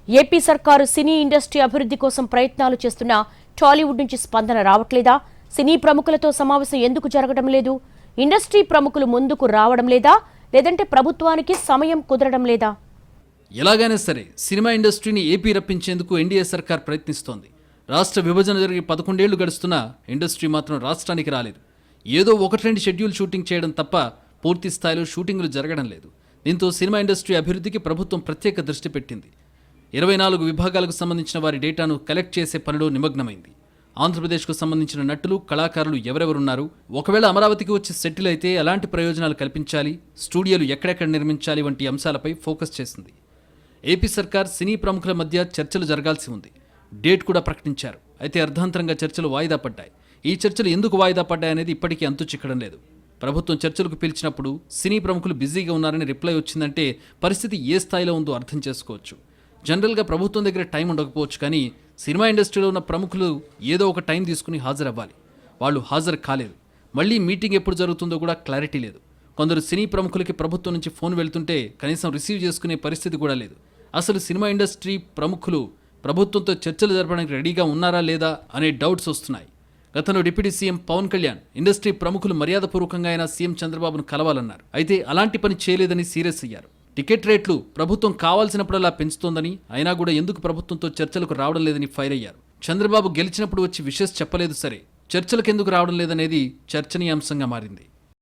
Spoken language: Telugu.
ఏపీ సర్కారు సినీ ఇండస్ట్రీ అభివృద్ధి కోసం ప్రయత్నాలు చేస్తున్నా టాలీవుడ్ నుంచి స్పందన రావట్లేదా? సినీ ప్రముఖులతో సమావేశం ఎందుకు జరగడం లేదు? ఇండస్ట్రీ ప్రముఖులు ముందుకు రావడం లేదా? లేదంటే ప్రభుత్వానికి సమయం కుదరడం లేదా? ఎలాగైనా సరే సినిమా ఇండస్ట్రీని ఏపీ రప్పించేందుకు ఎన్డీఏ సర్కార్ ప్రయత్నిస్తోంది. రాష్ట్ర విభజన జరిగి 11 ఏళ్లు గడుస్తున్నా ఇండస్ట్రీ మాత్రం రాష్ట్రానికి రాలేదు. ఏదో 1-2 షెడ్యూల్ షూటింగ్ చేయడం తప్ప పూర్తి స్థాయిలో షూటింగులు జరగడం లేదు. దీంతో సినిమా ఇండస్ట్రీ అభివృద్ధికి ప్రభుత్వం ప్రత్యేక దృష్టి పెట్టింది. 24 విభాగాలకు సంబంధించిన వారి డేటాను కలెక్ట్ చేసే పనిలో నిమగ్నమైంది. ఆంధ్రప్రదేశ్కు సంబంధించిన నటులు, కళాకారులు ఎవరెవరున్నారు, ఒకవేళ అమరావతికి వచ్చి సెటిల్ అయితే ఎలాంటి ప్రయోజనాలు కల్పించాలి, స్టూడియోలు ఎక్కడెక్కడ నిర్మించాలి వంటి అంశాలపై ఫోకస్ చేసింది. ఏపీ సర్కార్ సినీ ప్రముఖుల మధ్య చర్చలు జరగాల్సి ఉంది. డేట్ కూడా ప్రకటించారు. అయితే అర్ధాంతరంగా చర్చలు వాయిదా పడ్డాయి. ఈ చర్చలు ఎందుకు వాయిదా పడ్డాయనేది ఇప్పటికీ అంతు చిక్కడం లేదు. ప్రభుత్వం చర్చలకు పిలిచినప్పుడు సినీ ప్రముఖులు బిజీగా ఉన్నారని రిప్లై వచ్చిందంటే పరిస్థితి ఏ స్థాయిలో ఉందో అర్థం చేసుకోవచ్చు. జనరల్గా ప్రభుత్వం దగ్గర టైం ఉండకపోవచ్చు, కానీ సినిమా ఇండస్ట్రీలో ఉన్న ప్రముఖులు ఏదో ఒక టైం తీసుకుని హాజరవ్వాలి. వాళ్ళు హాజరు కాలేదు. మళ్ళీ మీటింగ్ ఎప్పుడు జరుగుతుందో కూడా క్లారిటీ లేదు. కొందరు సినీ ప్రముఖులకి ప్రభుత్వం నుంచి ఫోన్ వెళ్తుంటే కనీసం రిసీవ్ చేసుకునే పరిస్థితి కూడా లేదు. అసలు సినిమా ఇండస్ట్రీ ప్రముఖులు ప్రభుత్వంతో చర్చలు జరపడానికి రెడీగా ఉన్నారా లేదా అనే డౌట్స్ వస్తున్నాయి. గతంలో deputy CM Pawan Kalyan industry ప్రముఖులు మర్యాదపూర్వకంగా అయినా సీఎం చంద్రబాబును కలవాలన్నారు. అయితే అలాంటి పని చేయలేదని సీరియస్ అయ్యారు. టికెట్ రేట్లు ప్రభుత్వం కావాల్సినప్పుడల్లా పెంచుతోందని, అయినా కూడా ఎందుకు ప్రభుత్వంతో చర్చలకు రావడం లేదని ఫైర్ అయ్యారు. చంద్రబాబు గెలిచినప్పుడు వచ్చి విషెస్ చెప్పలేదు సరే, చర్చలకు ఎందుకు రావడం లేదనేది చర్చనీయాంశంగా మారింది.